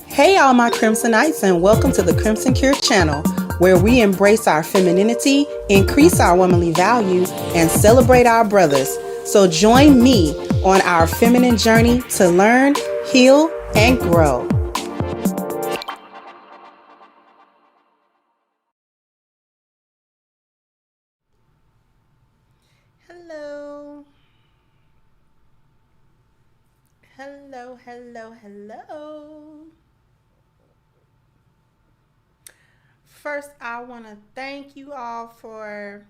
Hey all my Crimsonites, and welcome to the Crimson Cure channel, where we embrace our femininity, increase our womanly values, and celebrate our brothers. So join me on our feminine journey to learn, heal, and grow. Hello. Hello, hello, hello. First, I want to thank you all I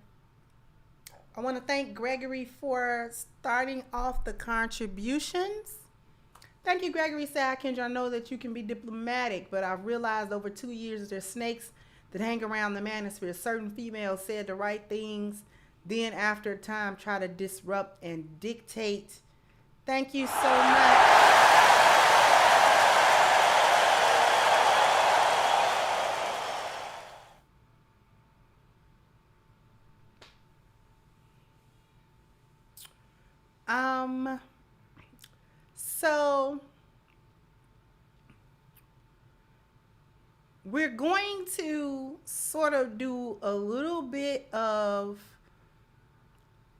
want to thank Gregory for starting off the contributions. Thank you, Gregory. Said, Kendra, I know that you can be diplomatic, but I've realized over 2 years there's snakes that hang around the manosphere. Certain females said the right things, then after a time try to disrupt and dictate. Thank you so much. So we're going to sort of do a little bit of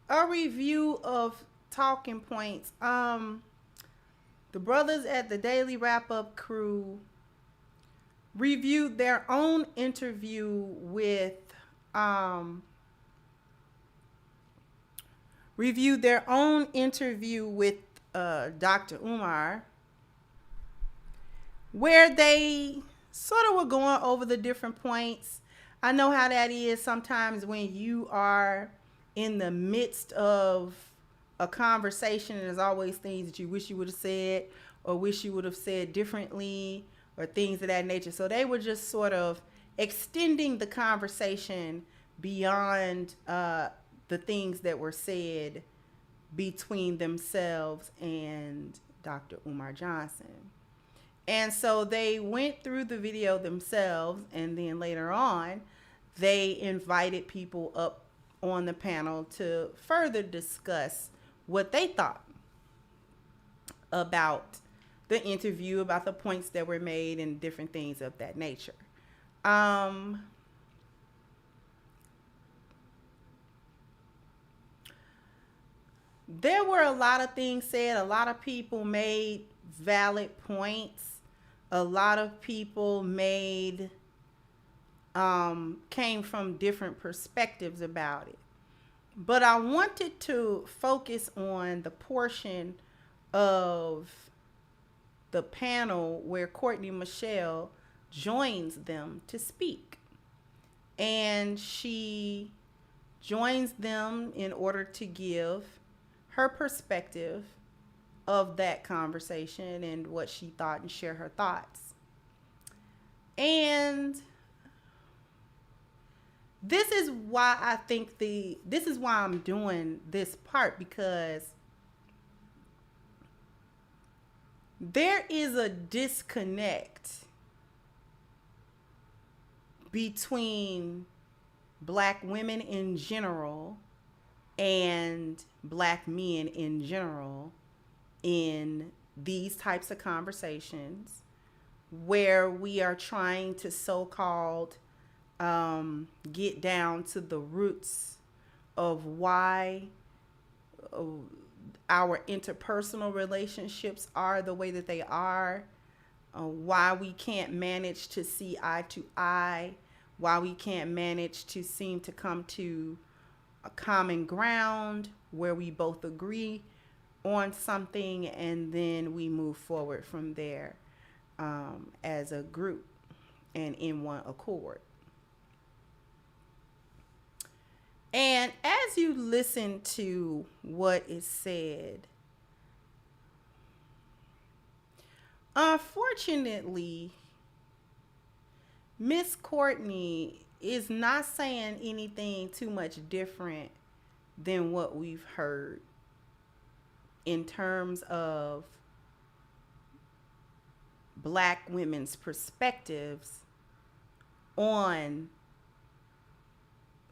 a review of talking points. The brothers at the Daily Wrap-Up crew reviewed their own interview with reviewed their own interview with Dr. Umar, where they sort of were going over the different points. I know how that is sometimes when you are in the midst of a conversation and there's always things that you wish you would have said or wish you would have said differently or things of that nature. So they were just sort of extending the conversation beyond the things that were said between themselves and Dr. Umar Johnson. And so they went through the video themselves, and then later on, they invited people up on the panel to further discuss what they thought about the interview, about the points that were made, and different things of that nature. There were a lot of things said. A lot of people made valid points. A lot of people came from different perspectives about it. But I wanted to focus on the portion of the panel where Courtney Michelle joins them to speak. And she joins them in order to give her perspective of that conversation and what she thought and share her thoughts. And this is why I think this is why I'm doing this part, because there is a disconnect between Black women in general and Black men in general in these types of conversations where we are trying to so-called get down to the roots of why our interpersonal relationships are the way that they are, why we can't manage to see eye to eye, why we can't manage to seem to come to a common ground where we both agree on something, and then we move forward from there as a group and in one accord. And as you listen to what is said, unfortunately, Miss Courtney is not saying anything too much different than what we've heard in terms of Black women's perspectives on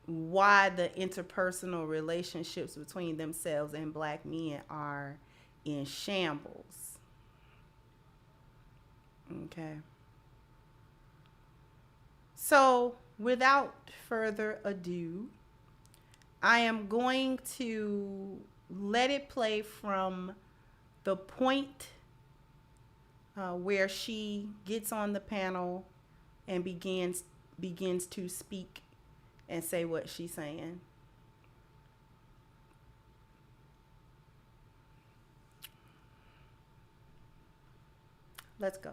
why the interpersonal relationships between themselves and Black men are in shambles. Okay. So, without further ado, I am going to let it play from the point where she gets on the panel and begins to speak and say what she's saying. Let's go.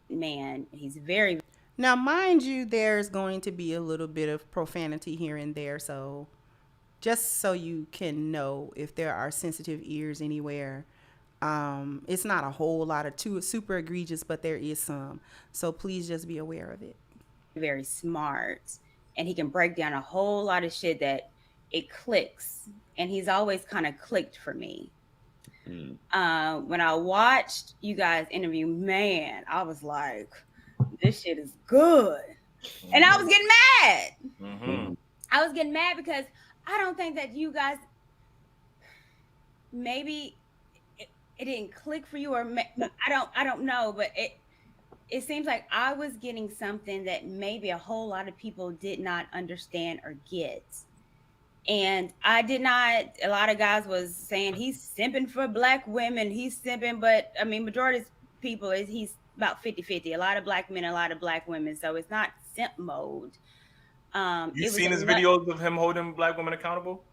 Man, he's very... Now, mind you, there's going to be a little bit of profanity here and there, so just so you can know if there are sensitive ears anywhere. It's not a whole lot of super egregious, but there is some. So please just be aware of it. Very smart. And he can break down a whole lot of shit that it clicks. And he's always kind of clicked for me. When I watched you guys interview, man, I was like, this shit is good. And I was getting mad. I was getting mad because I don't think that you guys, maybe it didn't click for you, or I don't know, but it seems like I was getting something that maybe a whole lot of people did not understand or get. And I did not, a lot of guys was saying he's simping for Black women, he's simping, but I mean, majority is people is he's about 50-50. A lot of black men, a lot of black women. So it's not simp mode. You It was seen his videos of him holding black women accountable?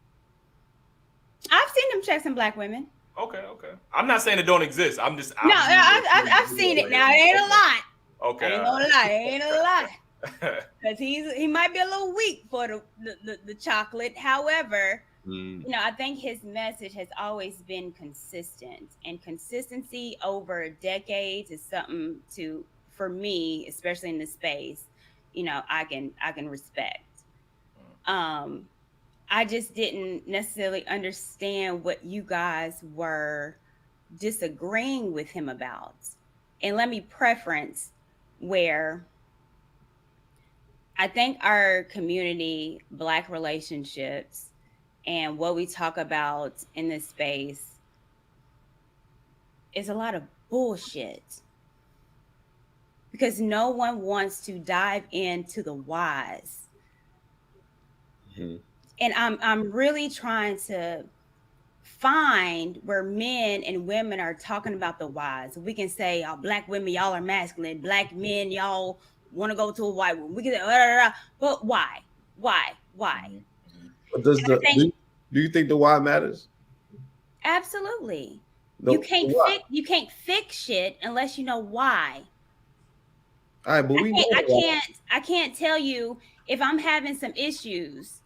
I've seen him check some black women. Okay. I'm not saying it don't exist. I'm just No, I've seen it now. It ain't a lot. Okay. I ain't gonna lie, it ain't a lot. Because he might be a little weak for the chocolate. However, you know, I think his message has always been consistent, and consistency over decades is something for me, especially in this space, you know, I can respect. I just didn't necessarily understand what you guys were disagreeing with him about. And let me preference where I think our community, Black relationships, and what we talk about in this space is a lot of bullshit. Because no one wants to dive into the whys. And I'm really trying to find where men and women are talking about the whys. We can say, oh, black women, y'all are masculine. Black men, y'all want to go to a white woman. We can say, but why? But do you think the why matters? Absolutely. No, You can't fix shit unless you know why. All right, but I can't tell you if I'm having some issues.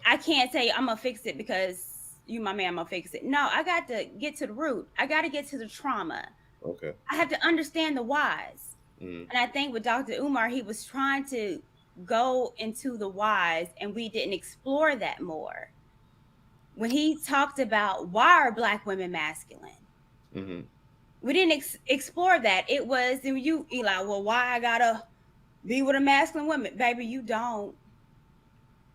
I can't say I'm gonna fix it because you my man, I'm gonna fix it. No, I got to get to the root. I got to get to the trauma. Okay. I have to understand the whys. And I think with Dr. Umar, he was trying to go into the whys, and we didn't explore that more. When he talked about why are black women masculine, we didn't explore that. It was you, Eli. Well, why I gotta be with a masculine woman, baby? You don't.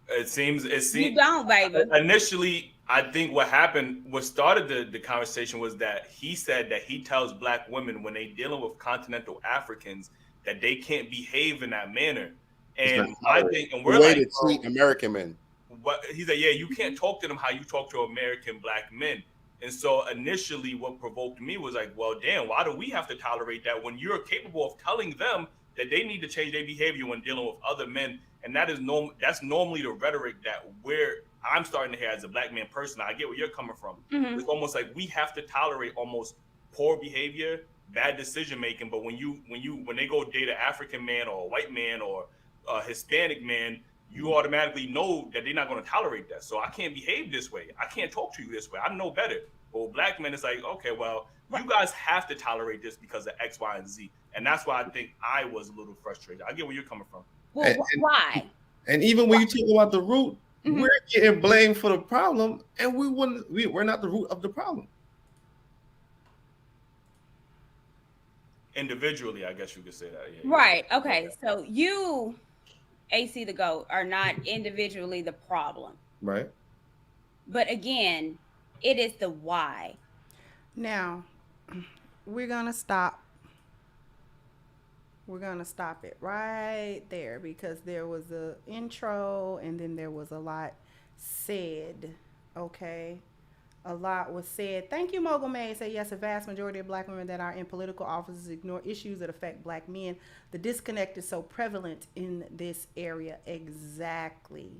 It seems you don't, baby. Initially, I think what started the conversation was that he said that he tells black women when they dealing with continental Africans that they can't behave in that manner. And I think, and we're the way like, to treat American men. What he said, yeah, you can't talk to them how you talk to American black men. And so initially, what provoked me was like, well, damn, why do we have to tolerate that when you're capable of telling them that they need to change their behavior when dealing with other men? And that's normally the rhetoric that I'm starting to hear as a black man person. I get where you're coming from. It's almost like we have to tolerate almost poor behavior, bad decision making. But when they go date an African man or a white man or a Hispanic man, you automatically know that they're not going to tolerate that. So I can't behave this way. I can't talk to you this way. I know better. But with black men, it's like, okay, well, you guys have to tolerate this because of X, Y, and Z. And that's why I think I was a little frustrated. I get where you're coming from. Well, why? And even when you talk about the root, we're getting blamed for the problem, and we're not the root of the problem. Individually, I guess you could say that. Yeah, right. Okay. So you, AC the GOAT, are not individually the problem. Right. But again, it is the why. Now, we're going to stop. We're going to stop it right there because there was an intro and then there was a lot said. Okay. A lot was said. Thank you, Mogul May. Say yes, a vast majority of black women that are in political offices ignore issues that affect black men. The disconnect is so prevalent in this area. Exactly.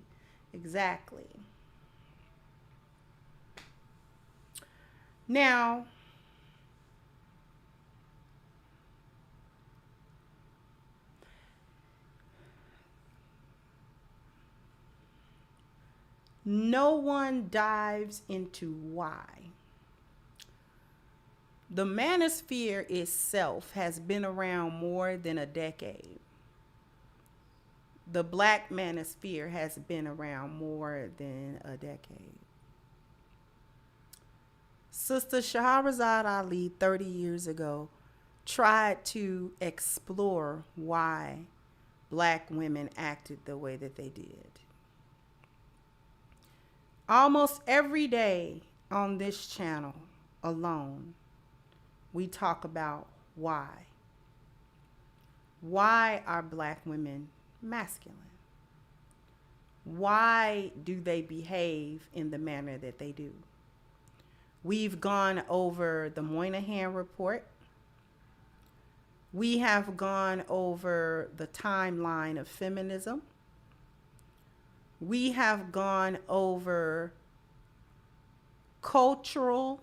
Now, no one dives into why. The manosphere itself has been around more than a decade. The Black Manosphere has been around more than a decade. Sister Shahrazad Ali 30 years ago tried to explore why black women acted the way that they did. Almost every day on this channel alone, we talk about why. Why are black women masculine? Why do they behave in the manner that they do? We've gone over the Moynihan report. We have gone over the timeline of feminism. We have gone over cultural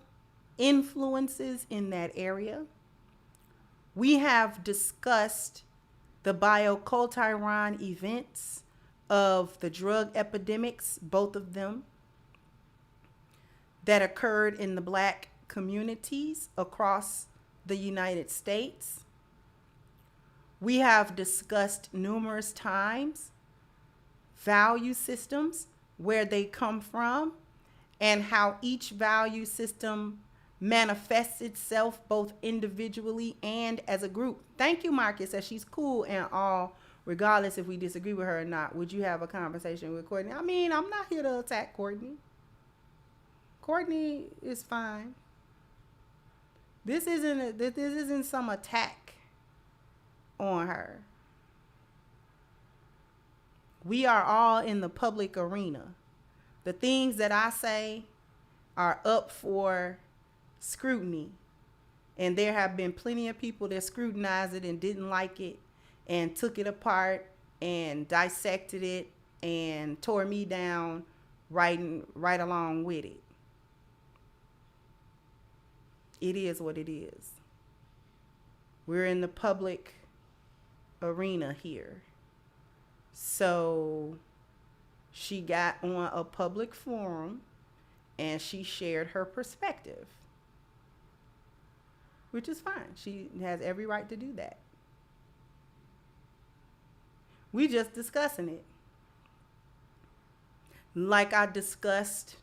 influences in that area. We have discussed the biocultural events of the drug epidemics, both of them, that occurred in the Black communities across the United States. We have discussed numerous times value systems, where they come from, and how each value system manifests itself both individually and as a group. Thank you, Marcus, that she's cool and all, regardless if we disagree with her or not. Would you have a conversation with Courtney? I mean, I'm not here to attack Courtney. Courtney is fine. This isn't some attack on her. We are all in the public arena. The things that I say are up for scrutiny, and there have been plenty of people that scrutinized it and didn't like it and took it apart and dissected it and tore me down right along with it. It is what it is. We're in the public arena here. So she got on a public forum and she shared her perspective, which is fine. She has every right to do that. We just discussing it. Like I discussed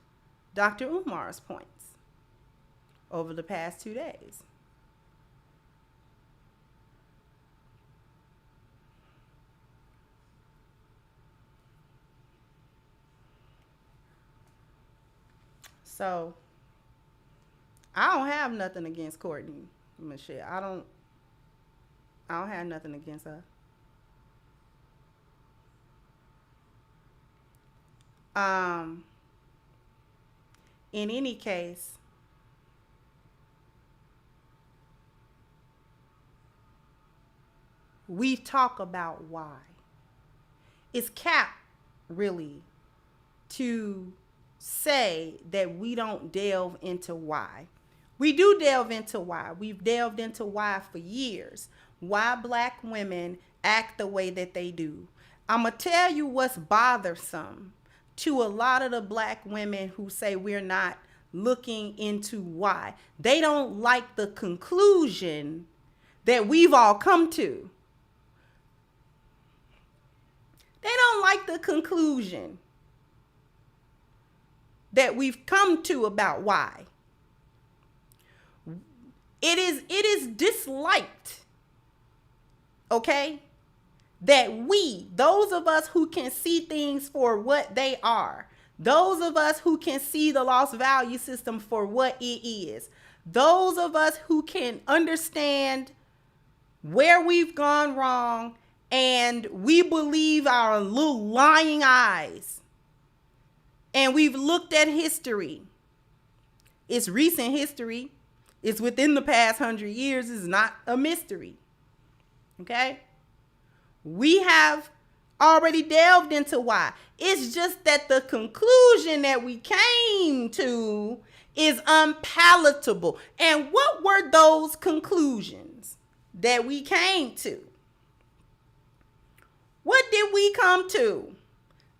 Dr. Umar's points over the past 2 days. So I don't have nothing against Courtney Michelle. I don't have nothing against her. In any case, we talk about why. It's cap, really, to say that we don't delve into why. We do delve into why. We've delved into why for years. Why Black women act the way that they do. I'm going to tell you what's bothersome to a lot of the Black women who say we're not looking into why. They don't like the conclusion that we've all come to. They don't like the conclusion that we've come to about why. It is disliked, okay, that we, those of us who can see things for what they are, those of us who can see the lost value system for what it is, those of us who can understand where we've gone wrong, and we believe our little lying eyes, and we've looked at history. It's recent history. It's within the past 100 years. It's not a mystery. Okay? We have already delved into why. It's just that the conclusion that we came to is unpalatable. And what were those conclusions that we came to? What did we come to?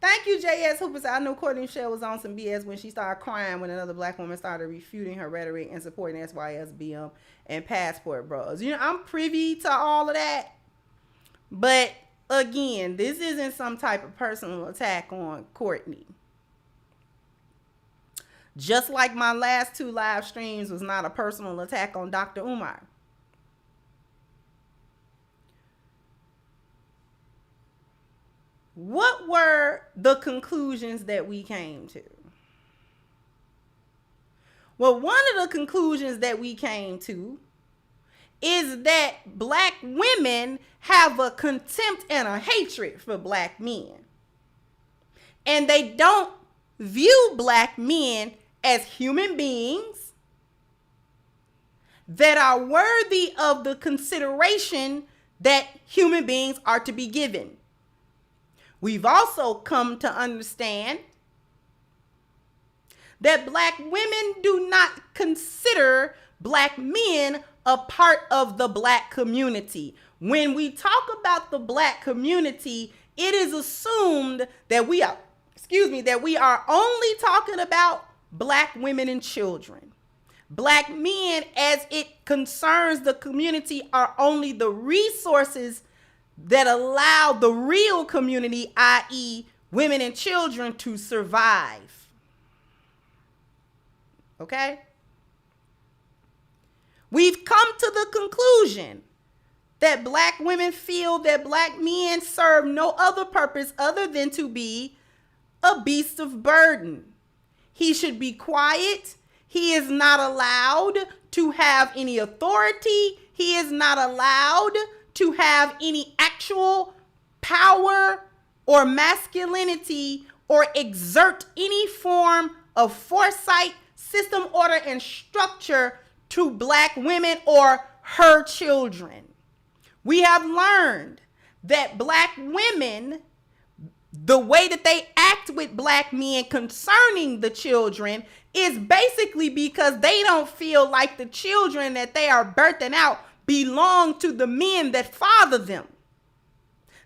Thank you, J.S. Hooper. I know Courtney Michelle was on some BS when she started crying when another Black woman started refuting her rhetoric and supporting SYSBM and Passport Bros. You know, I'm privy to all of that. But again, this isn't some type of personal attack on Courtney. Just like my last 2 live streams was not a personal attack on Dr. Umar. What were the conclusions that we came to? Well, one of the conclusions that we came to is that Black women have a contempt and a hatred for Black men. And they don't view Black men as human beings. that are worthy of the consideration that human beings are to be given. We've also come to understand that Black women do not consider Black men a part of the Black community. When we talk about the Black community, it is assumed that we are only talking about Black women and children. Black men, as it concerns the community, are only the resources that allow the real community, i.e., women and children, to survive. Okay? We've come to the conclusion that Black women feel that Black men serve no other purpose other than to be a beast of burden. He should be quiet. He is not allowed to have any authority. He is not allowed to have any actual power or masculinity or exert any form of foresight, system, order, and structure to Black women or her children. We have learned that Black women, the way that they act with Black men concerning the children is basically because they don't feel like the children that they are birthing out belong to the men that father them.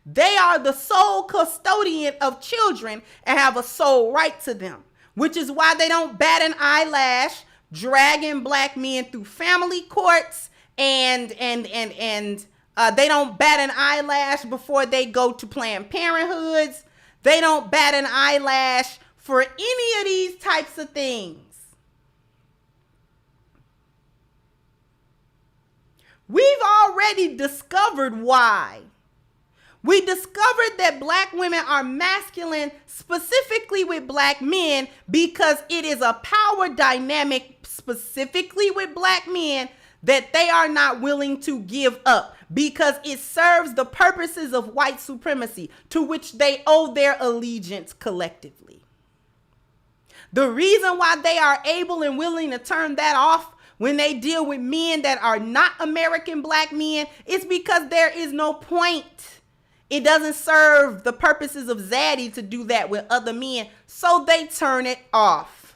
They are the sole custodian of children and have a sole right to them, which is why they don't bat an eyelash dragging Black men through family courts and they don't bat an eyelash before they go to Planned Parenthoods. They don't bat an eyelash for any of these types of things. We've already discovered why. We discovered that Black women are masculine specifically with Black men because it is a power dynamic specifically with Black men that they are not willing to give up because it serves the purposes of white supremacy to which they owe their allegiance collectively. The reason why they are able and willing to turn that off when they deal with men that are not American Black men is because there is no point. It doesn't serve the purposes of Zaddy to do that with other men, so they turn it off.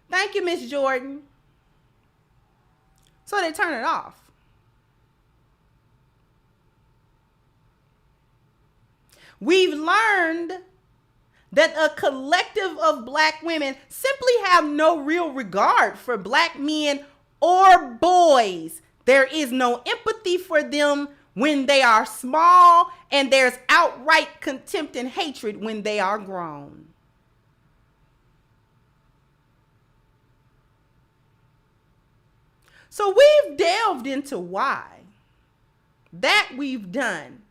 Thank you, Miss Jordan. So they turn it off. We've learned that a collective of Black women simply have no real regard for Black men or boys. There is no empathy for them when they are small, and there's outright contempt and hatred when they are grown. So we've delved into why. That we've done.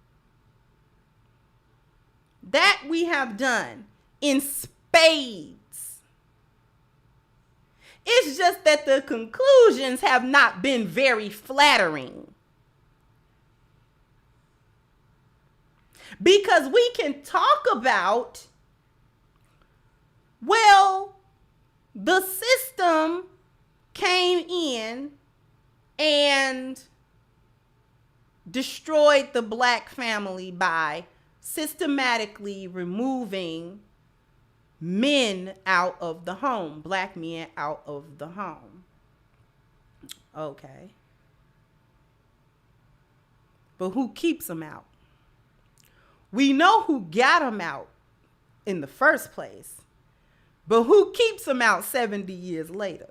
That we have done in spades. It's just that the conclusions have not been very flattering. Because we can talk about, well, the system came in and destroyed the Black family by systematically removing men out of the home, Black men out of the home. Okay. But who keeps them out? We know who got them out in the first place, but who keeps them out 70 years later?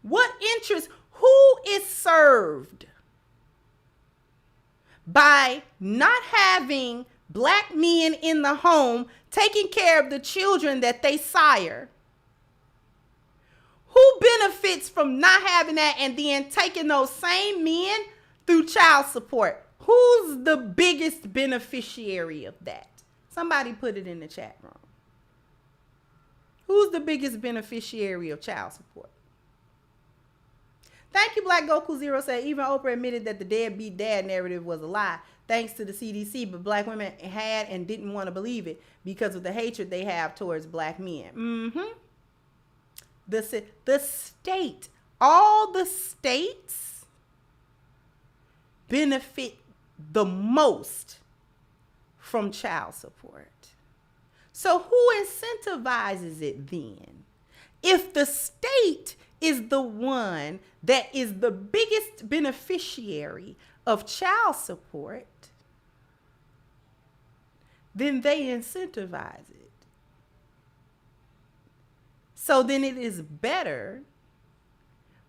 What interest? Who is served by not having Black men in the home taking care of the children that they sire? Who benefits from not having that and then taking those same men through child support? Who's the biggest beneficiary of that? Somebody put it in the chat room. Who's the biggest beneficiary of child support? Thank you, Black Goku Zero said, even Oprah admitted that the deadbeat dad narrative was a lie, thanks to the CDC, but black women had and didn't want to believe it because of the hatred they have towards black men. The state, all the states benefit the most from child support. So who incentivizes it then? If the state is the one that is the biggest beneficiary of child support, then they incentivize it. So then it is better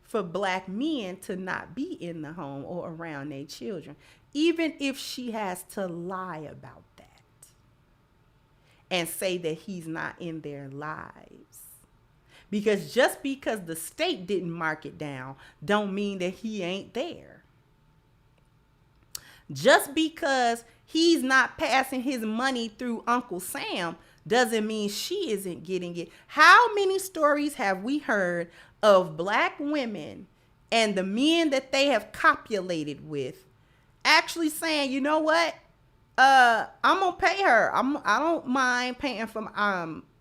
for black men to not be in the home or around their children, even if she has to lie about that and say that he's not in their lives. Because just because the state didn't mark it down don't mean that he ain't there. Just because he's not passing his money through Uncle Sam doesn't mean she isn't getting it. How many stories have we heard of black women and the men that they have copulated with actually saying, you know what? I'm gonna pay her. I don't mind paying for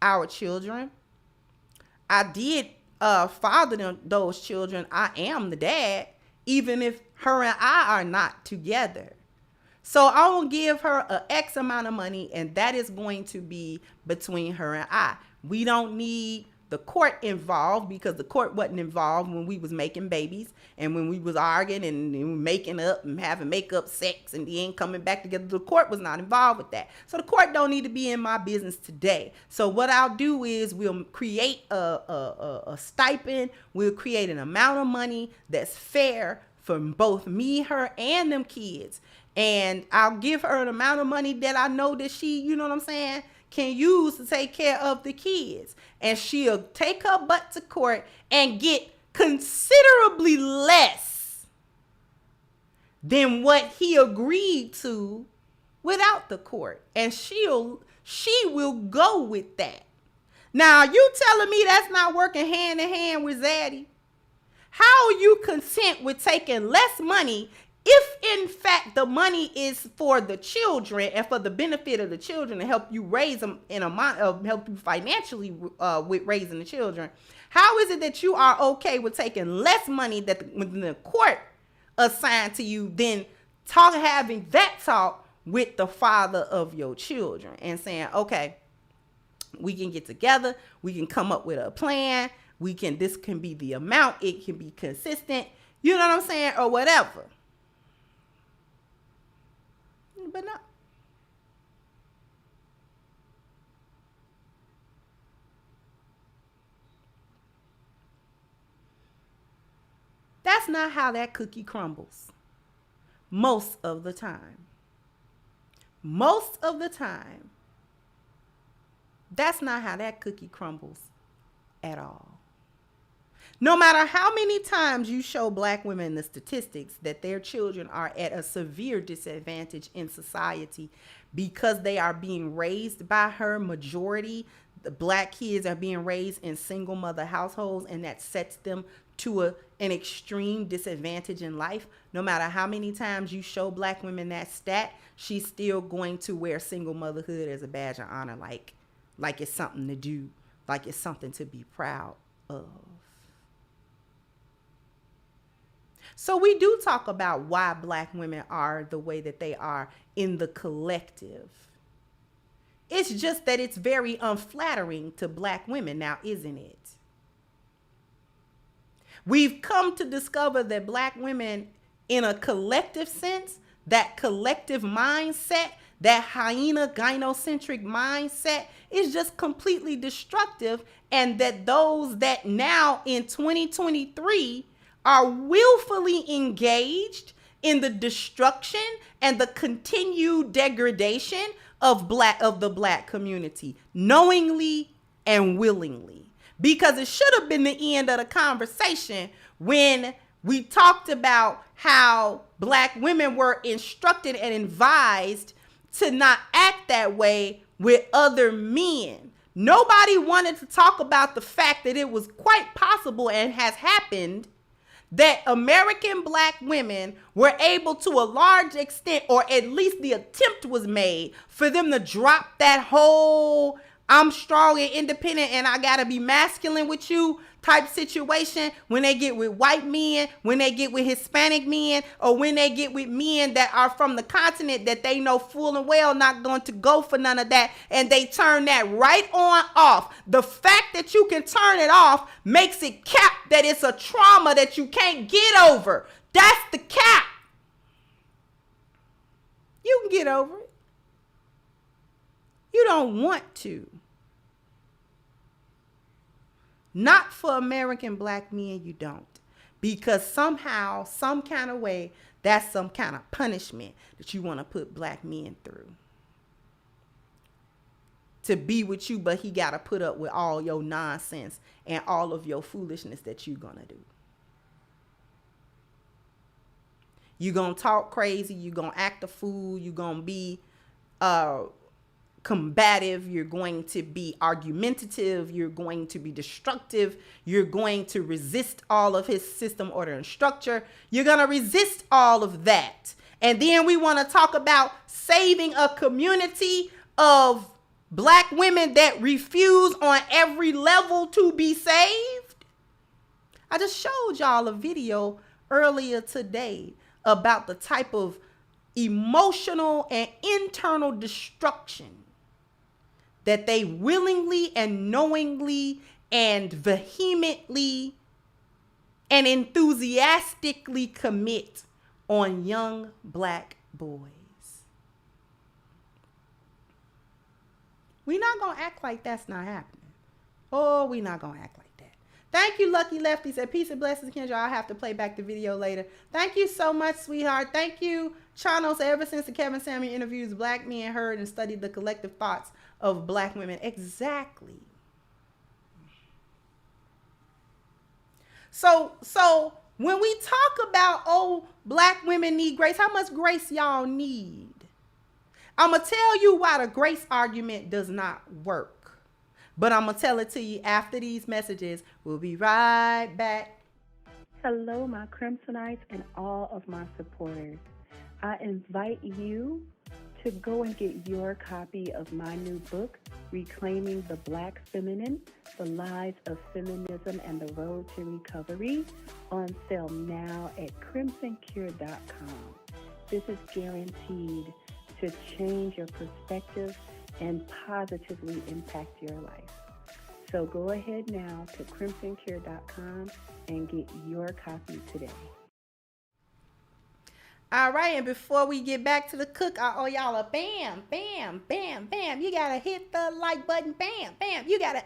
our children. I did father those children. I am the dad, even if her and I are not together. So I will give her a X amount of money, and that is going to be between her and I. We don't need the court involved, because the court wasn't involved when we was making babies and when we was arguing and making up and having makeup sex and then coming back together. The court was not involved with that. So the court don't need to be in my business today. So what I'll do is we'll create a stipend. We'll create an amount of money that's fair for both me, her, and them kids. And I'll give her an amount of money that I know that she, you know what I'm saying, can use to take care of the kids. And she'll take her butt to court and get considerably less than what he agreed to without the court. And she will go with that. Now, you telling me that's not working hand in hand with Zaddy? How are you content with taking less money if in fact the money is for the children and for the benefit of the children to help you raise them help you financially with raising the children? How is it that you are okay with taking less money that the court assigned to you than having that talk with the father of your children and saying, okay, we can get together, we can come up with a plan, this can be the amount, it can be consistent, you know what I'm saying, or whatever. But no. That's not how that cookie crumbles. Most of the time. Most of the time. That's not how that cookie crumbles at all. No matter how many times you show black women the statistics that their children are at a severe disadvantage in society because they are being raised by her, majority, the black kids are being raised in single mother households, and that sets them to an extreme disadvantage in life. No matter how many times you show black women that stat, she's still going to wear single motherhood as a badge of honor, like it's something to do, like it's something to be proud of. So we do talk about why black women are the way that they are in the collective. It's just that it's very unflattering to black women now, isn't it? We've come to discover that black women in a collective sense, that collective mindset, that hyena gynocentric mindset is just completely destructive, and that those that now in 2023 are willfully engaged in the destruction and the continued degradation of the black community, knowingly and willingly. Because it should have been the end of the conversation when we talked about how black women were instructed and advised to not act that way with other men. Nobody wanted to talk about the fact that it was quite possible and has happened that American black women were able to a large extent, or at least the attempt was made for them to drop that whole I'm strong and independent and I gotta be masculine with you type situation when they get with white men, when they get with Hispanic men, or when they get with men that are from the continent that they know full and well not going to go for none of that, and they turn that right on off. The fact that you can turn it off makes it cap that it's a trauma that you can't get over. That's the cap. You can get over it. You don't want to. Not for American black men, you don't. Because somehow, some kind of way, that's some kind of punishment that you want to put black men through. To be with you, but he got to put up with all your nonsense and all of your foolishness that you're going to do. You're going to talk crazy. You're going to act a fool. You're going to be combative. You're going to be argumentative. You're going to be destructive. You're going to resist all of his system, order, and structure. You're going to resist all of that. And then we want to talk about saving a community of black women that refuse on every level to be saved. I just showed y'all a video earlier today about the type of emotional and internal destruction that they willingly and knowingly and vehemently and enthusiastically commit on young black boys. We're not going to act like that's not happening. Oh, we're not going to act like that. Thank you, Lucky Lefty. Said, peace and blessings, Kendra. I'll have to play back the video later. Thank you so much, sweetheart. Thank you, Chano. So ever since the Kevin Samuel interviews, black men heard and studied the collective thoughts of black women. Exactly. So when we talk about, oh, black women need grace, how much grace y'all need? I'm going to tell you why the grace argument does not work. But I'm going to tell it to you after these messages. We'll be right back. Hello, my Crimsonites and all of my supporters. I invite you to go and get your copy of my new book, Reclaiming the Black Feminine, The Lies of Feminism and the Road to Recovery, on sale now at crimsoncure.com. This is guaranteed to change your perspective and positively impact your life. So go ahead now to crimsoncure.com and get your copy today. All right, and before we get back to the cook, I owe y'all a bam, bam, bam, bam. You gotta hit the like button, bam, bam. You gotta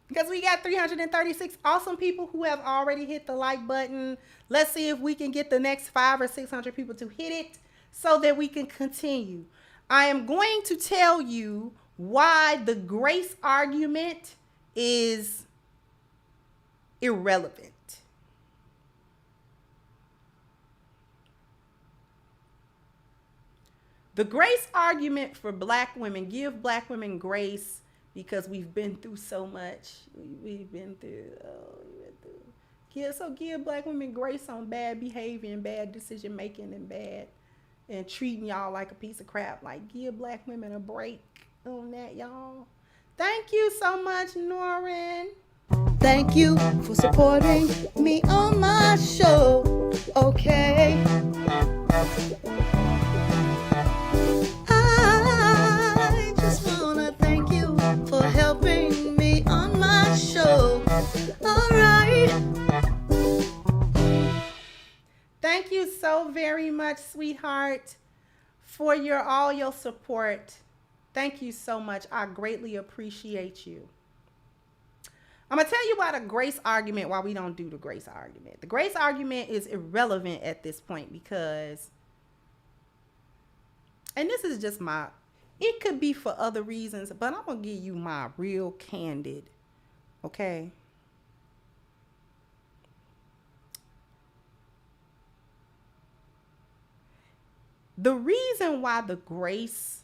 because we got 336 awesome people who have already hit the like button. Let's see if we can get the next 500 or 600 people to hit it so that we can continue. I am going to tell you why the grace argument is irrelevant. The grace argument for black women, give black women grace because we've been through so much. We've been through. Give black women grace on bad behavior and bad decision making and treating y'all like a piece of crap. Like, give black women a break on that, y'all. Thank you so much, Norrin. Thank you for supporting me on my show. Okay. I just wanna thank you for helping me on my show. All right. Thank you so very much, sweetheart, for all your support. Thank you so much. I greatly appreciate you. I'm going to tell you why the grace argument, why we don't do the grace argument. The grace argument is irrelevant at this point because, and this is just it could be for other reasons, but I'm going to give you my real candid, okay? The reason why the grace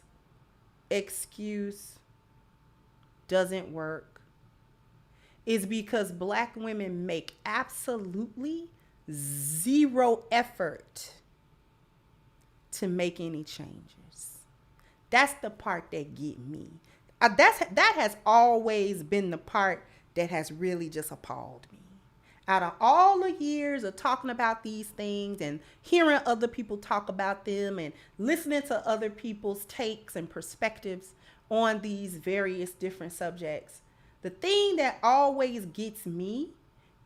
excuse doesn't work is because Black women make absolutely zero effort to make any changes. That's the part that get me. That has always been the part that has really just appalled me. Out of all the years of talking about these things and hearing other people talk about them and listening to other people's takes and perspectives on these various different subjects, the thing that always gets me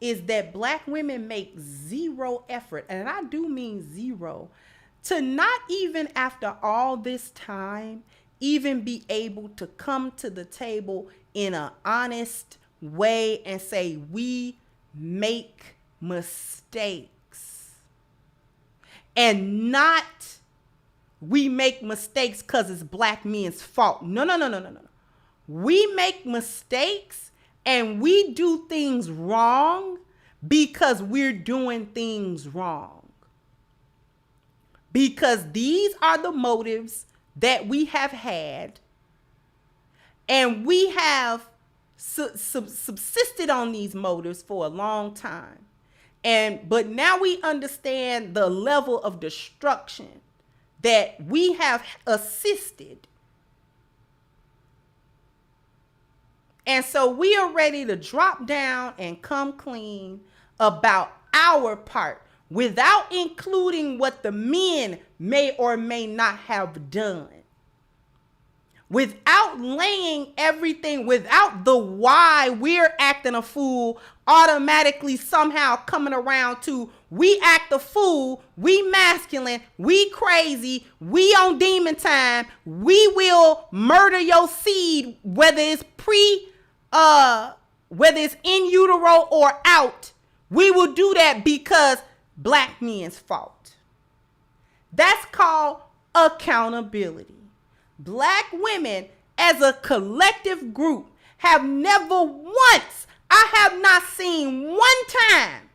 is that Black women make zero effort, and I do mean zero, to not even after all this time even be able to come to the table in an honest way and say, we make mistakes. And not we make mistakes because it's Black men's fault. No. We make mistakes and we do things wrong because we're doing things wrong. Because these are the motives that we have had, and we have subsisted on these motives for a long time. But now we understand the level of destruction that we have assisted. And so we are ready to drop down and come clean about our part without including what the men may or may not have done. Without laying everything, without the why we're acting a fool, automatically somehow coming around to we act a fool, we masculine, we crazy, we on demon time, we will murder your seed, whether it's whether it's in utero or out. We will do that because Black men's fault. That's called accountability. Black women as a collective group have never once, I have not seen one time,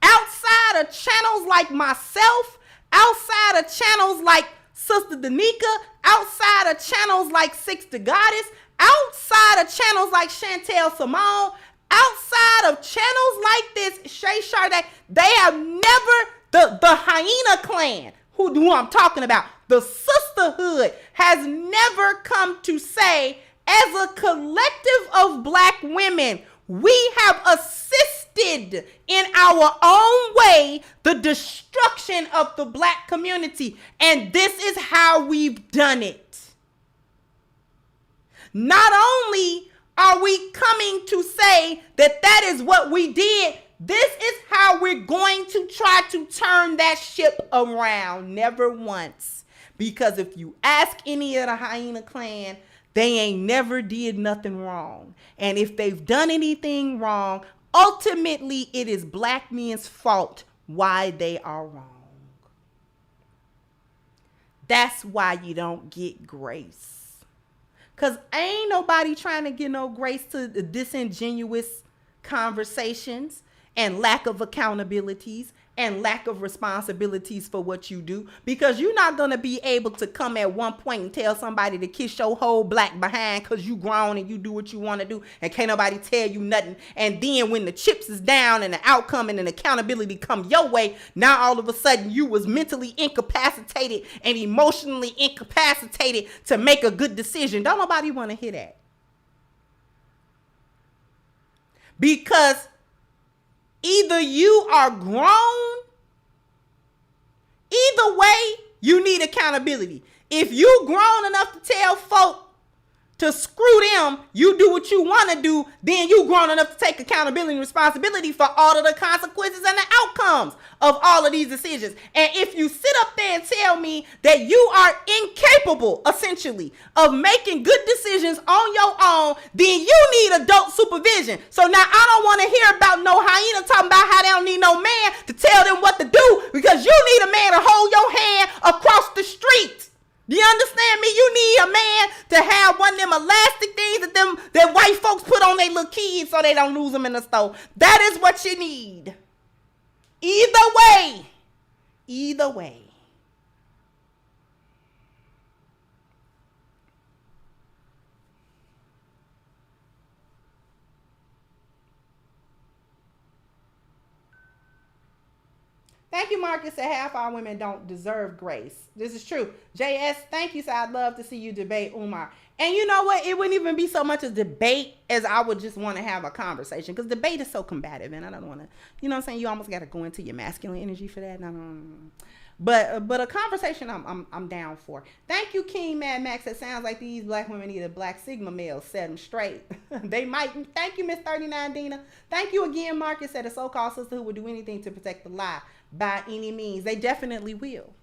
outside of channels like myself, outside of channels like Sister Danica, outside of channels like Six the Goddess, outside of channels like Chantel Simone, outside of channels like this, Shay Sade, they have never, the Hyena Clan, who I'm talking about, the sisterhood has never come to say, as a collective of Black women, we have assisted in our own way the destruction of the Black community. And this is how we've done it. Not only are we coming to say that that is what we did, this is how we're going to try to turn that ship around. Never once. Because if you ask any of the Hyena Clan, they ain't never did nothing wrong. And if they've done anything wrong, ultimately it is Black men's fault why they are wrong. That's why you don't get grace. Because ain't nobody trying to get no grace to the disingenuous conversations and lack of accountabilities and lack of responsibilities for what you do, because you're not going to be able to come at one point and tell somebody to kiss your whole Black behind because you grown and you do what you want to do and can't nobody tell you nothing. And then when the chips is down and the outcome and an accountability come your way, now all of a sudden you was mentally incapacitated and emotionally incapacitated to make a good decision. Don't nobody want to hear that. Because either you are grown, either way, you need accountability. If you grown enough to tell folk to screw them, you do what you want to do, then you grown enough to take accountability and responsibility for all of the consequences and the outcomes of all of these decisions. And if you sit up there and tell me that you are incapable, essentially, of making good decisions on your own, then you need adult supervision. So now I don't want to hear about no hyena talking about how they don't need no man to tell them what to do, because you need a man to hold your hand across the street. Do you understand me? You need a man to have one of them elastic things that white folks put on their little kids so they don't lose them in the store. That is what you need. Either way. Either way. Thank you, Marcus. Said half our women don't deserve grace. This is true. JS, thank you. So I'd love to see you debate Umar. And you know what? It wouldn't even be so much a debate as I would just want to have a conversation, because debate is so combative, and I don't want to. You know what I'm saying? You almost got to go into your masculine energy for that. But a conversation I'm down for. Thank you, King Mad Max. It sounds like these black women need a black Sigma male. Set them straight. They might. Thank you, Miss 39 Dina. Thank you again, Marcus. Said a so-called sister who would do anything to protect the lie by any means. They definitely will.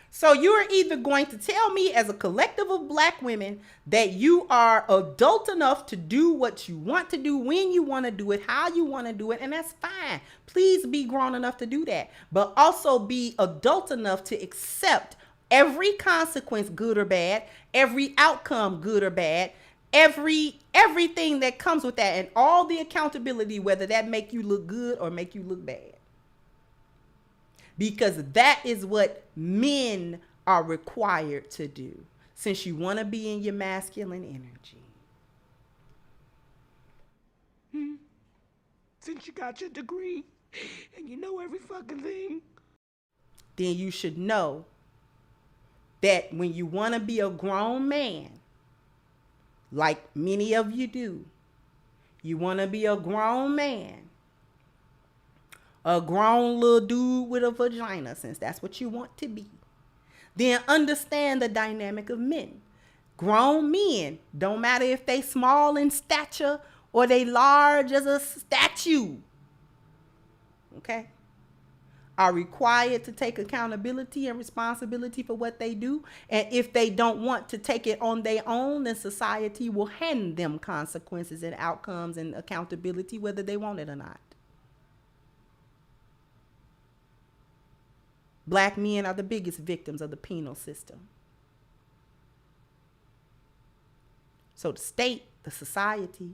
So you're either going to tell me as a collective of black women that you are adult enough to do what you want to do, when you want to do it, how you want to do it, and that's fine. Please be grown enough to do that. But also be adult enough to accept every consequence, good or bad, every outcome, good or bad, everything that comes with that, and all the accountability, whether that make you look good or make you look bad. Because that is what men are required to do, since you want to be in your masculine energy. Since you got your degree and you know every fucking thing, then you should know that when you want to be a grown man, like many of you do, you want to be a grown man, a grown little dude with a vagina, since that's what you want to be, then understand the dynamic of men. Grown men, don't matter if they small in stature or they large as a statue, okay, are required to take accountability and responsibility for what they do. And if they don't want to take it on their own, then society will hand them consequences and outcomes and accountability, whether they want it or not. Black men are the biggest victims of the penal system. So the state, the society,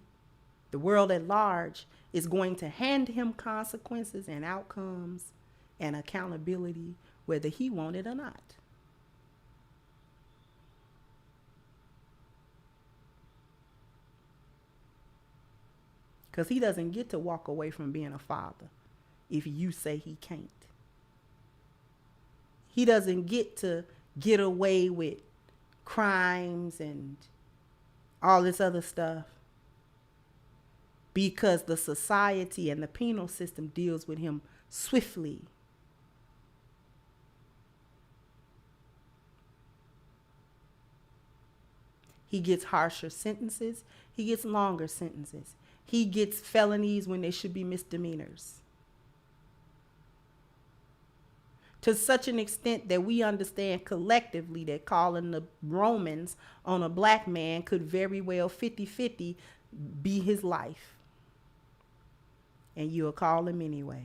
the world at large is going to hand him consequences and outcomes and accountability, whether he wants it or not. Because he doesn't get to walk away from being a father if you say he can't. He doesn't get to get away with crimes and all this other stuff because the society and the penal system deals with him swiftly. He gets harsher sentences. He gets longer sentences. He gets felonies when they should be misdemeanors. To such an extent that we understand collectively that calling the Romans on a black man could very well 50-50 be his life. And you'll call him anyway.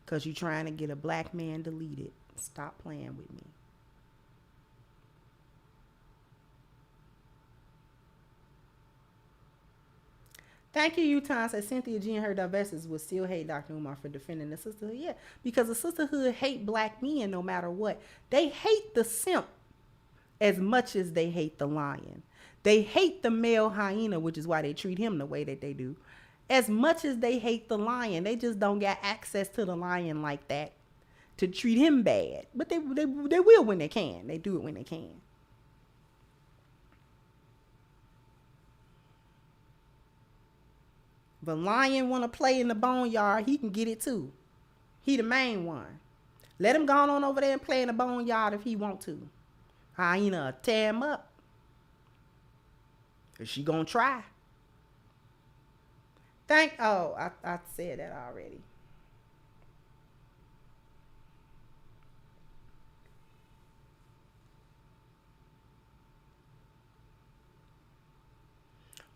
Because you're trying to get a black man deleted. Stop playing with me. Thank you, Uton. Said Cynthia G and her divestors would still hate Dr. Umar for defending the sisterhood. Yeah, because the sisterhood hate black men no matter what. They hate the simp as much as they hate the lion. They hate the male hyena, which is why they treat him the way that they do. As much as they hate the lion, they just don't get access to the lion like that to treat him bad. But they will when they can. They do it when they can. If a lion want to play in the boneyard, he can get it too. He the main one. Let him go on over there and play in the boneyard if he want to. Hyena tear him up. Is she gonna try? I said that already.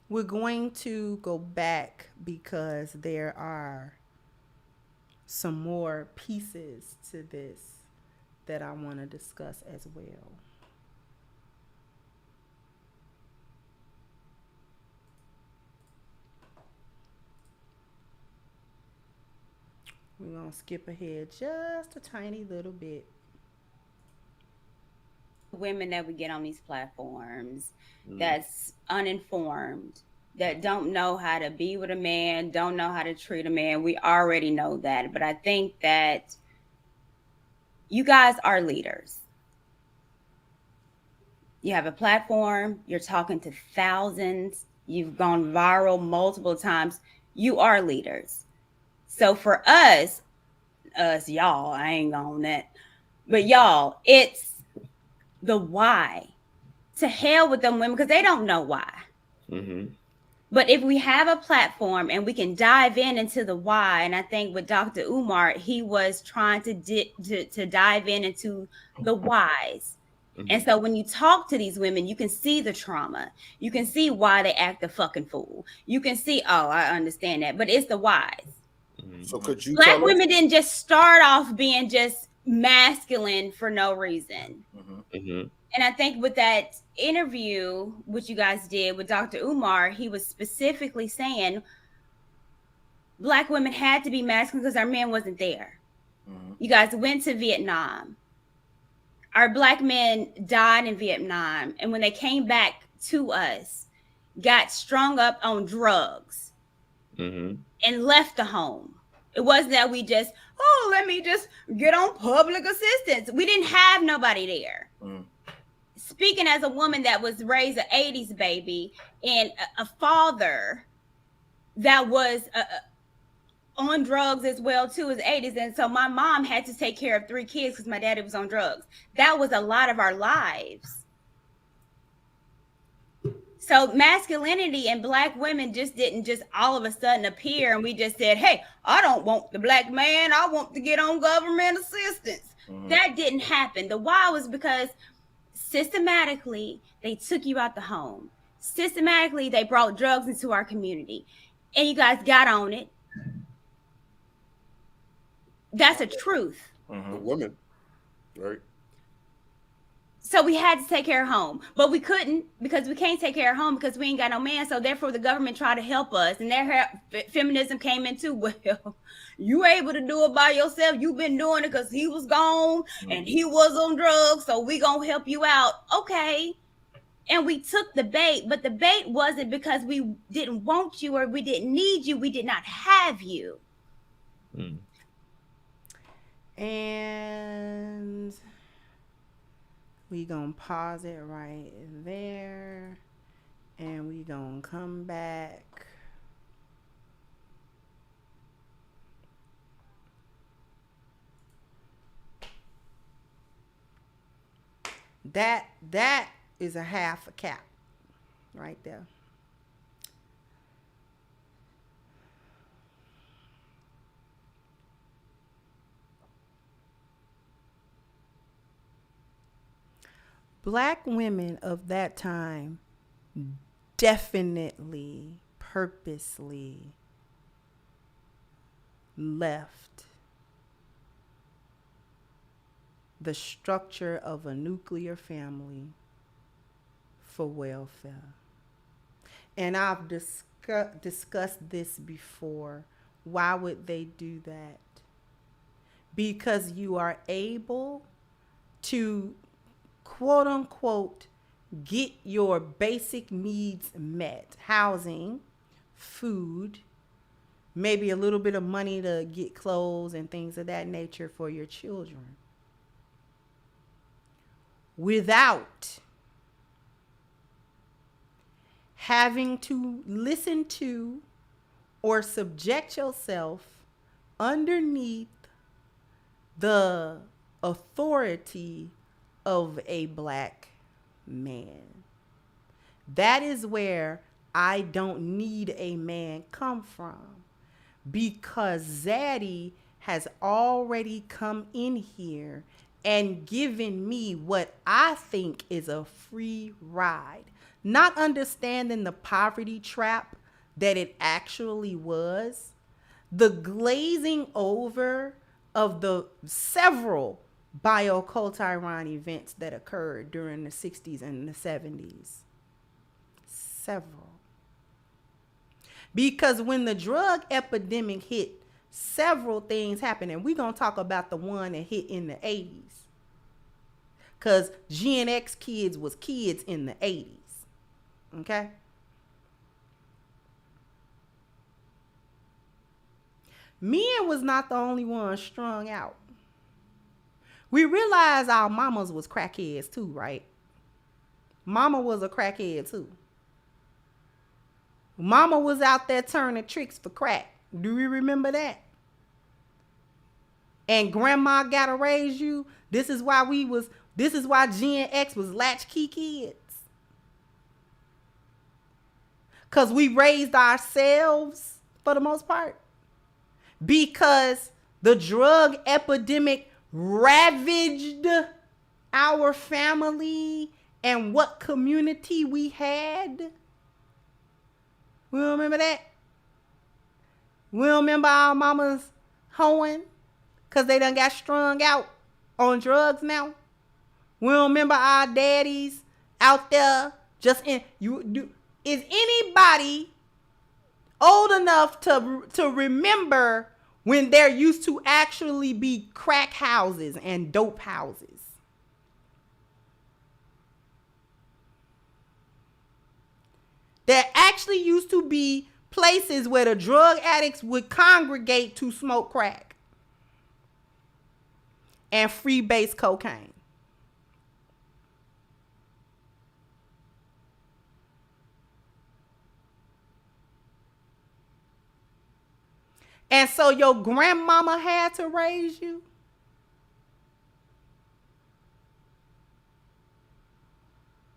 We're going to go back because there are some more pieces to this that I want to discuss as well. We're going to skip ahead just a tiny little bit. Women that we get on these platforms that's uninformed, that don't know how to be with a man, don't know how to treat a man. We already know that. But I think that you guys are leaders. You have a platform, you're talking to thousands, you've gone viral multiple times. You are leaders. So for us, y'all, I ain't on that, but y'all, it's the why. To hell with them women, because they don't know why. But if we have a platform and we can dive into the why, and I think with Dr. Umar, he was trying to dive into the whys. And so when you talk to these women, you can see the trauma. You can see why they act a fucking fool. You can see, oh, I understand that, but it's the whys. So could you Black women didn't just start off being just masculine for no reason. And I think with that interview, which you guys did with Dr. Umar, he was specifically saying Black women had to be masculine because our men wasn't there. You guys went to Vietnam. Our Black men died in Vietnam. And when they came back to us, got strung up on drugs and left the home. It wasn't that we just, let me just get on public assistance. We didn't have nobody there. Speaking as a woman that was raised an 80s baby and a father that was on drugs as well too as 80s. And so my mom had to take care of 3 kids because my daddy was on drugs. That was a lot of our lives. So masculinity and Black women just didn't just all of a sudden appear and we just said, hey, I don't want the Black man. I want to get on government assistance. That didn't happen. The why was because systematically they took you out the home. Systematically they brought drugs into our community. And you guys got on it. That's a truth. The women, right? So we had to take care of home, but we couldn't because we can't take care of home because we ain't got no man. So therefore the government tried to help us and their feminism came into, well, you able to do it by yourself. You've been doing it because he was gone and he was on drugs. So we gonna help you out. Okay. And we took the bait, but the bait wasn't because we didn't want you or we didn't need you. We did not have you. And we gonna pause it right there and we gonna come back. That is a half a cap right there. Black women of that time definitely, purposely left the structure of a nuclear family for welfare. And I've discussed this before. Why would they do that? Because you are able to quote unquote get your basic needs met: housing, food, maybe a little bit of money to get clothes and things of that nature for your children, without having to listen to or subject yourself underneath the authority of a Black man. That is where I don't need a man come from, because Zaddy has already come in here and given me what I think is a free ride, not understanding the poverty trap that it actually was, the glazing over of the several Bio-Cultiron events that occurred during the 60s and the 70s. Several. Because when the drug epidemic hit several things happened, and we're going to talk about the one that hit in the 80s. Because Gen X kids was kids in the 80s. Okay? Men was not the only one strung out. We realized our mamas was crackheads too, right? Mama was a crackhead too. Mama was out there turning tricks for crack. Do we remember that? And grandma gotta raise you. This is why Gen X was latchkey kids. Because we raised ourselves for the most part. Because the drug epidemic ravaged our family and what community we had. We don't remember that? We don't remember our mamas hoeing because they done got strung out on drugs now. We don't remember our daddies out there just in is anybody old enough to remember when there used to actually be crack houses and dope houses? There actually used to be places where the drug addicts would congregate to smoke crack and freebase cocaine. And so your grandmama had to raise you?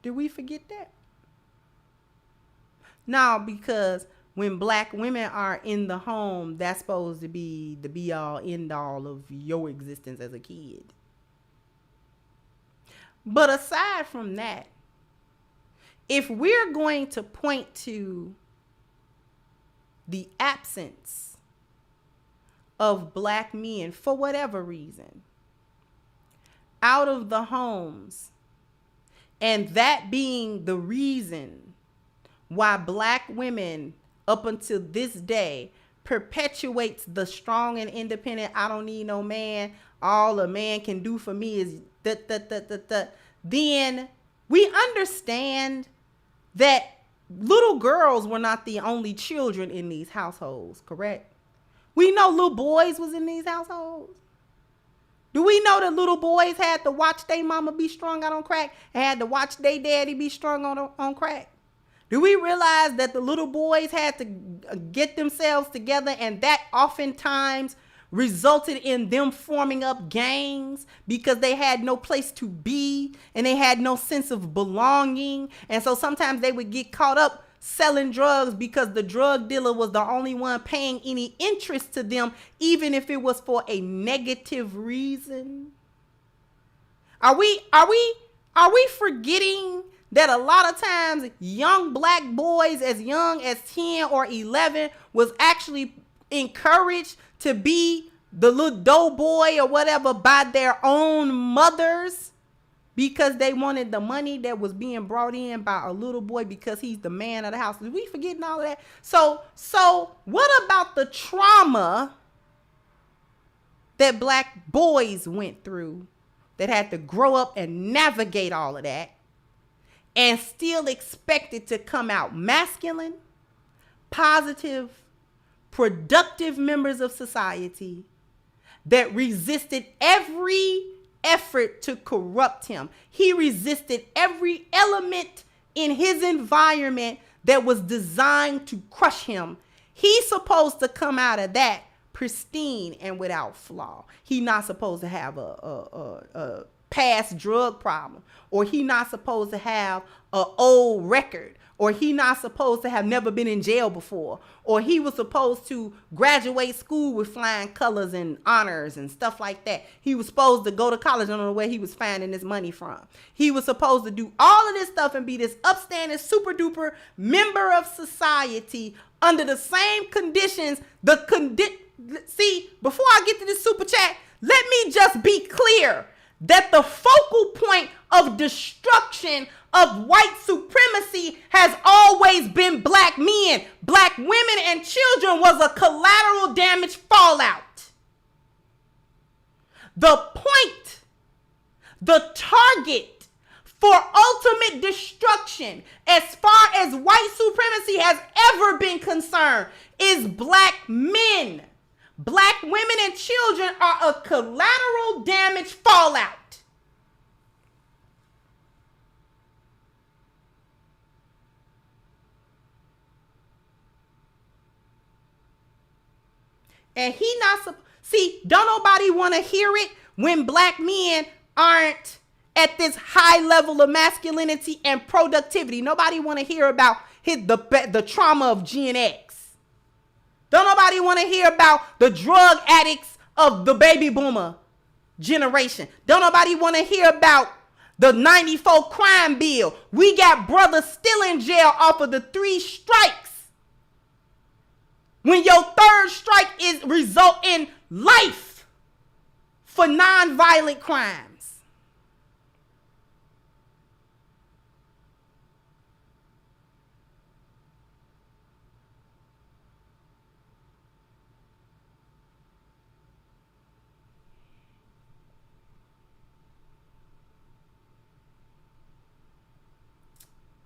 Did we forget that? No, because when black women are in the home, that's supposed to be the be all end all of your existence as a kid. But aside from that, if we're going to point to the absence of black men for whatever reason out of the homes, and that being the reason why black women up until this day perpetuates the strong and independent, I don't need no man, all a man can do for me is then we understand that little girls were not the only children in these households, correct? We know little boys was in these households. Do we know that little boys had to watch their mama be strung out on crack and had to watch their daddy be strung on crack? Do we realize that the little boys had to get themselves together, and that oftentimes resulted in them forming up gangs because they had no place to be and they had no sense of belonging? And so sometimes they would get caught up selling drugs because the drug dealer was the only one paying any interest to them, even if it was for a negative reason. Are we forgetting that a lot of times young black boys as young as 10 or 11 was actually encouraged to be the little doughboy or whatever by their own mothers because they wanted the money that was being brought in by a little boy because he's the man of the house? Are we forgetting all of that? So what about the trauma that black boys went through that had to grow up and navigate all of that and still expected to come out masculine, positive, productive members of society that resisted every effort to corrupt him? He resisted every element in his environment that was designed to crush him. He's supposed to come out of that pristine and without flaw. He's not supposed to have a past drug problem, or he not supposed to have an old record, or he not supposed to have never been in jail before, or he was supposed to graduate school with flying colors and honors and stuff like that. He was supposed to go to college. I don't know where he was finding his money from. He was supposed to do all of this stuff and be this upstanding, super duper member of society under the same conditions. See, before I get to this super chat, let me just be clear. that the focal point of destruction of white supremacy has always been black men. Black women and children was a collateral damage fallout. The point, the target for ultimate destruction as far as white supremacy has ever been concerned is black men. Black women and children are a collateral damage fallout. And he not, see, don't nobody want to hear it when black men aren't at this high level of masculinity and productivity. Nobody want to hear about the trauma of Gen X. Don't nobody want to hear about the drug addicts of the baby boomer generation. Don't nobody want to hear about the 94 crime bill. We got brothers still in jail off of the 3 strikes. When your 3rd strike is result in life for non-violent crimes.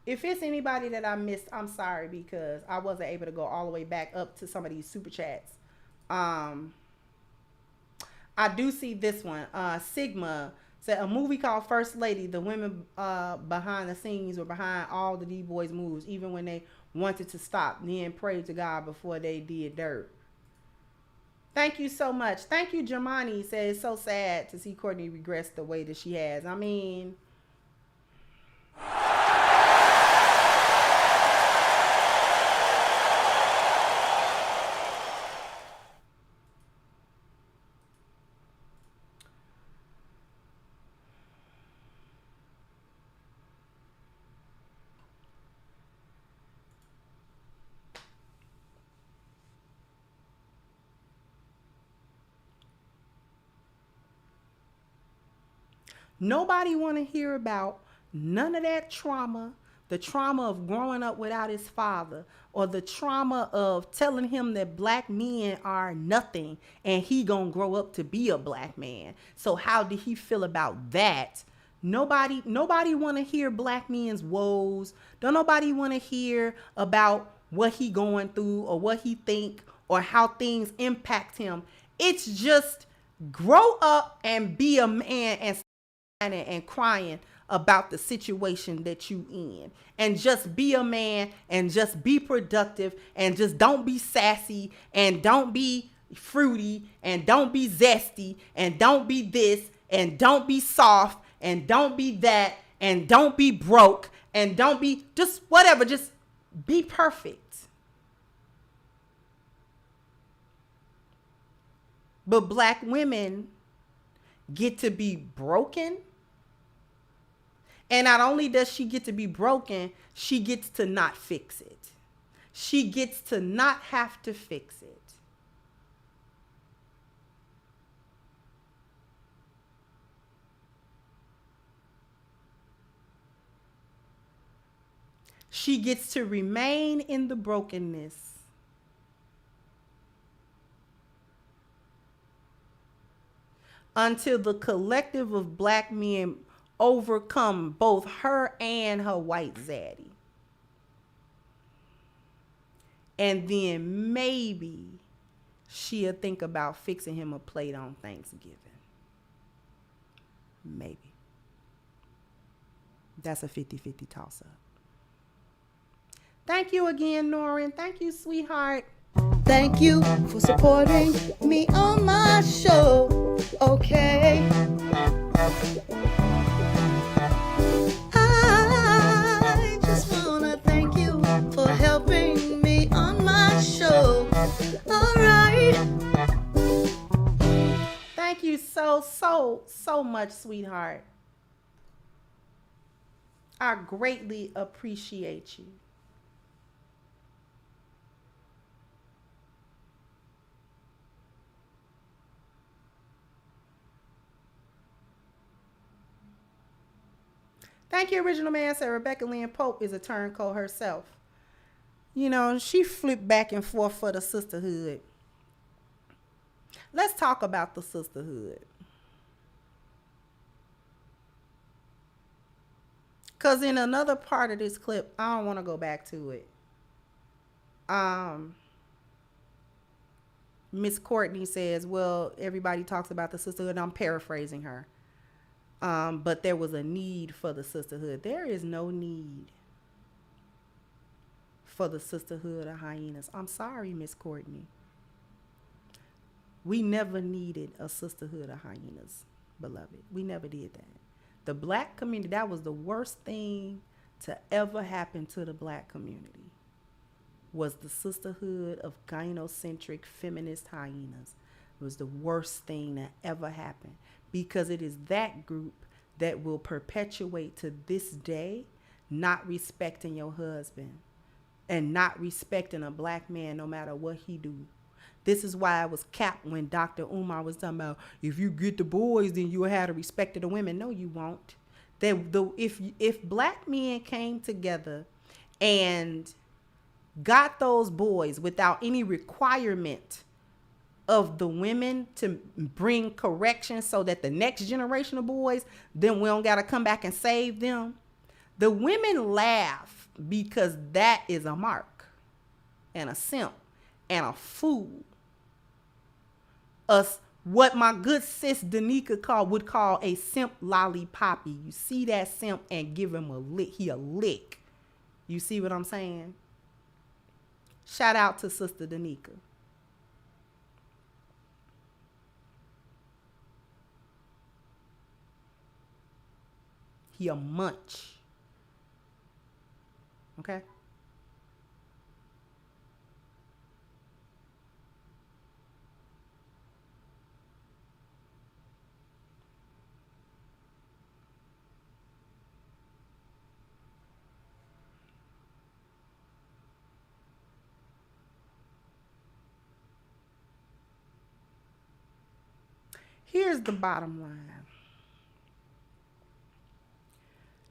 If it's anybody that I missed, I'm sorry because I wasn't able to go all the way back up to some of these super chats. I do see this one. Sigma said a movie called First Lady. The women behind the scenes were behind all the D-Boys moves, even when they wanted to stop. Then prayed to God before they did dirt. Thank you so much. Thank you, Germani. Said it's so sad to see Courtney regress the way that she has. I mean... Nobody want to hear about none of that trauma, the trauma of growing up without his father, or the trauma of telling him that black men are nothing and he gonna grow up to be a black man. So how did he feel about that? Nobody want to hear black men's woes. Don't nobody want to hear about what he going through or what he think or how things impact him. It's just grow up and be a man and crying about the situation that you in, and just be a man and just be productive and just don't be sassy and don't be fruity and don't be zesty and don't be this and don't be soft and don't be that and don't be broke and don't be just whatever, just be perfect. But black women get to be broken. And not only does she get to be broken, she gets to not fix it. She gets to not have to fix it. She gets to remain in the brokenness. Until the collective of black men overcome both her and her white zaddy. And then maybe she'll think about fixing him a plate on Thanksgiving. Maybe. That's a 50-50 toss-up. Thank you again, Norin. Thank you, sweetheart. Thank you for supporting me on my show. Okay. I just wanna thank you for helping me on my show. All right. Thank you so much, sweetheart. I greatly appreciate you. Thank you, Original Man said Rebecca Lynn Pope is a turncoat herself. You know, she flipped back and forth for the sisterhood. Let's talk about the sisterhood. Because in another part of this clip, I don't want to go back to it. Miss Courtney says, well, everybody talks about the sisterhood. I'm paraphrasing her. But there was a need for the sisterhood. There is no need for the sisterhood of hyenas. I'm sorry, Miss Courtney. We never needed a sisterhood of hyenas, beloved. We never did that. The black community, that was the worst thing to ever happen to the black community, was the sisterhood of gynocentric feminist hyenas. It was the worst thing that ever happened, because it is that group that will perpetuate to this day not respecting your husband and not respecting a black man no matter what he do. This is why I was capped when Dr. Umar was talking about, if you get the boys, then you'll have the respect of the women. No, you won't. If black men came together and got those boys without any requirement of the women to bring correction so that the next generation of boys, then we don't got to come back and save them. The women laugh because that is a mark and a simp and a fool. What my good sis Danica would call a simp lollipoppy. You see that simp and give him a lick. He a lick. You see what I'm saying? Shout out to Sister Danica. He a munch. Okay? Here's the bottom line.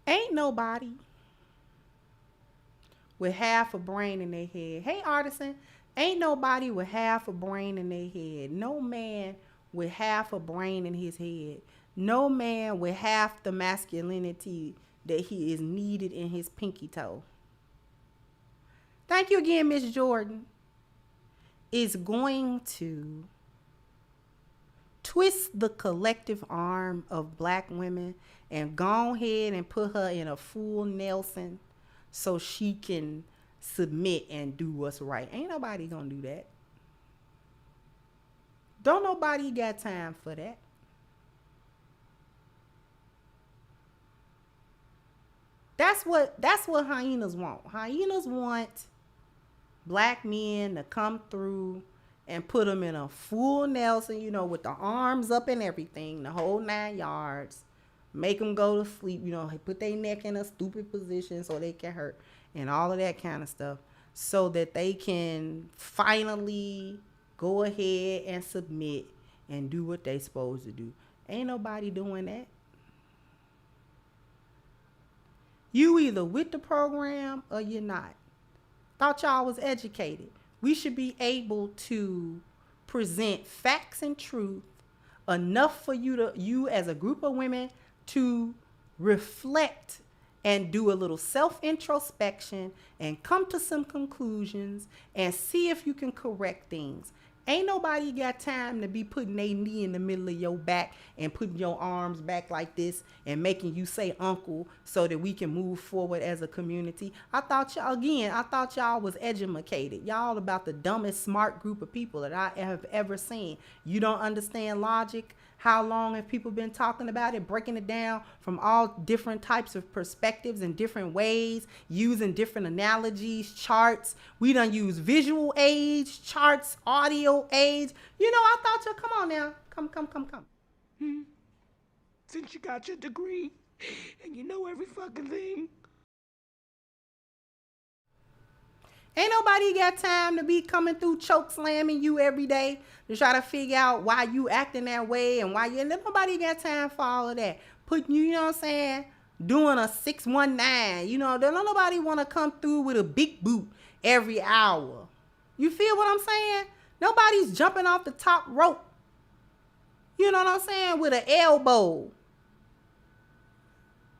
Ain't nobody with half a brain in their head. Hey, artisan, ain't nobody with half a brain in their head. No man with half a brain in his head. No man with half the masculinity that he is needed in his pinky toe. Thank you again, Miss Jordan. Is going to twist the collective arm of black women and go ahead and put her in a full Nelson so she can submit and do what's right. Ain't nobody gonna do that. Don't nobody got time for that. That's what hyenas want. Hyenas want black men to come through and put them in a full Nelson, you know, with the arms up and everything, the whole 9 yards. Make them go to sleep, you know, put their neck in a stupid position so they can hurt and all of that kind of stuff, so that they can finally go ahead and submit and do what they supposed to do. Ain't nobody doing that. You either with the program or you're not. Thought y'all was educated. We should be able to present facts and truth enough for you as a group of women to reflect and do a little self-introspection and come to some conclusions and see if you can correct things. Ain't nobody got time to be putting their knee in the middle of your back and putting your arms back like this and making you say uncle so that we can move forward as a community. I thought y'all was educated. Y'all about the dumbest smart group of people that I have ever seen. You don't understand logic. How long have people been talking about it, breaking it down from all different types of perspectives and different ways, using different analogies, charts. We done use visual aids, charts, audio aids. You know, I thought y'all, come on now. Come. Since you got your degree and you know every fucking thing. Ain't nobody got time to be coming through choke slamming you every day to try to figure out why you acting that way and why you. Nobody got time for all of that. Putting you, you know what I'm saying, doing a 619. You know, don't nobody want to come through with a big boot every hour. You feel what I'm saying? Nobody's jumping off the top rope. You know what I'm saying? With an elbow.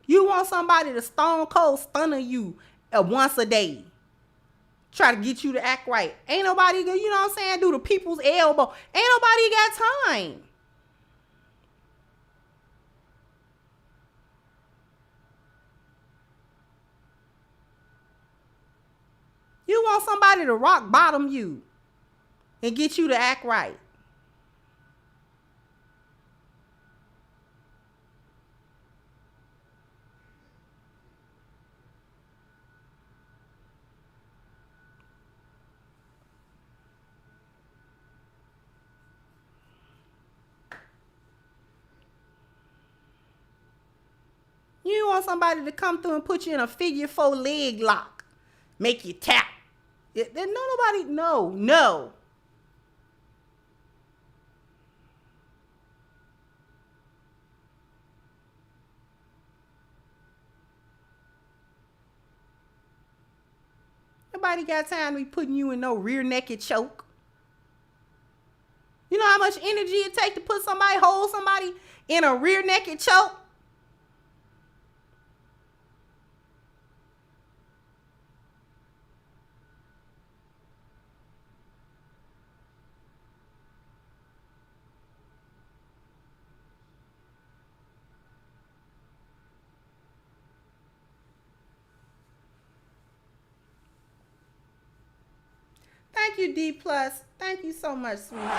You want somebody to stone cold stun you once a day. Try to get you to act right. Ain't nobody, you know what I'm saying? Do the people's elbow. Ain't nobody got time. You want somebody to rock bottom you and get you to act right. You want somebody to come through and put you in a figure 4 leg lock. Make you tap. No. Nobody got time to be putting you in no rear naked choke. You know how much energy it takes to hold somebody in a rear naked choke? Thank you, D+. Thank you so much, sweetheart.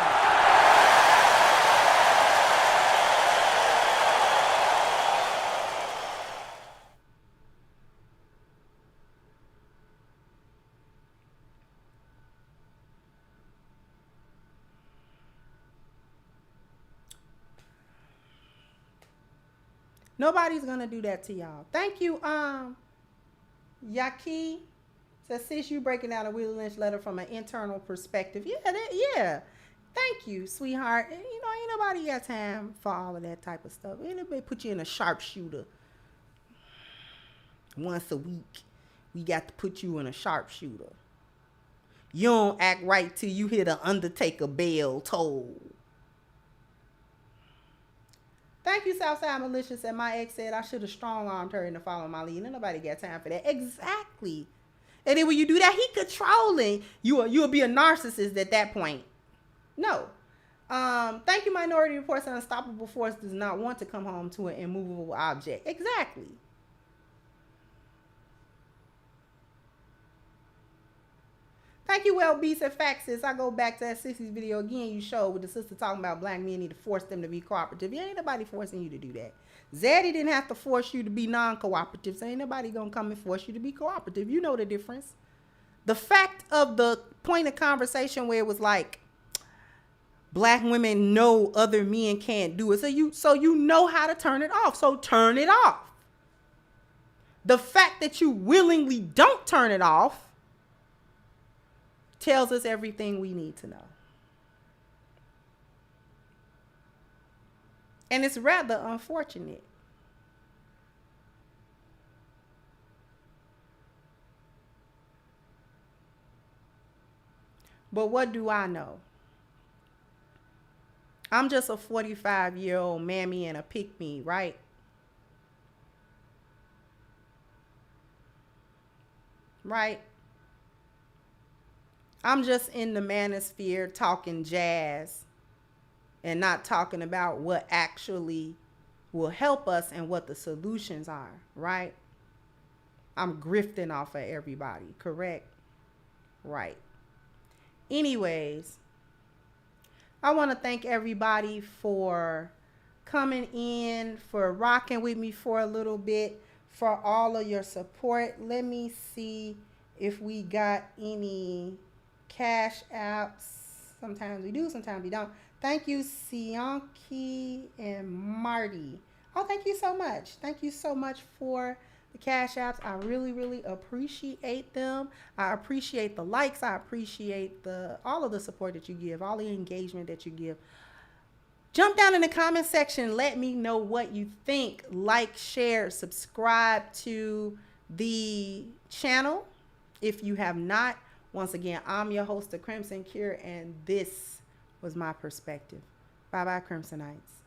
Nobody's going to do that to y'all. Thank you, Yaki. Says, sis, you breaking down a Willie Lynch letter from an internal perspective. Yeah. Thank you, sweetheart. You know, ain't nobody got time for all of that type of stuff. Ain't nobody put you in a sharpshooter once a week. We got to put you in a sharpshooter. You don't act right till you hear the Undertaker bell toll. Thank you, Southside Malicious. And my ex said I should have strong-armed her into following my lead. And nobody got time for that. Exactly. And then when you do that, he controlling. You'll be a narcissist at that point. No. Thank you, Minority Reports. An unstoppable force does not want to come home to an immovable object. Exactly. Thank you, Well Beats and Facts. Sis, I go back to that 60s video again you showed with the sister talking about black men need to force them to be cooperative. Ain't nobody forcing you to do that. Zaddy didn't have to force you to be non-cooperative, so ain't nobody gonna come and force you to be cooperative. You know the difference. The fact of the point of conversation where it was like, black women know other men can't do it, so you know how to turn it off, so turn it off. The fact that you willingly don't turn it off tells us everything we need to know. And it's rather unfortunate. But what do I know? I'm just a 45-year-old mammy and a pick-me, right? Right? I'm just in the manosphere talking jazz and not talking about what actually will help us and what the solutions are, right? I'm grifting off of everybody, correct? Right. Anyways, I want to thank everybody for coming in, for rocking with me for a little bit, for all of your support. Let me see if we got any cash apps. Sometimes we do, sometimes we don't. Thank you, Sianki and Marty. Oh, thank you so much. Thank you so much for the cash apps. I really, really appreciate them. I appreciate the likes. I appreciate all of the support that you give, all the engagement that you give. Jump down in the comment section. Let me know what you think. Like, share, subscribe to the channel if you have not. Once again, I'm your host, The Crimson Cure, and this was my perspective. Bye-bye, Crimsonites.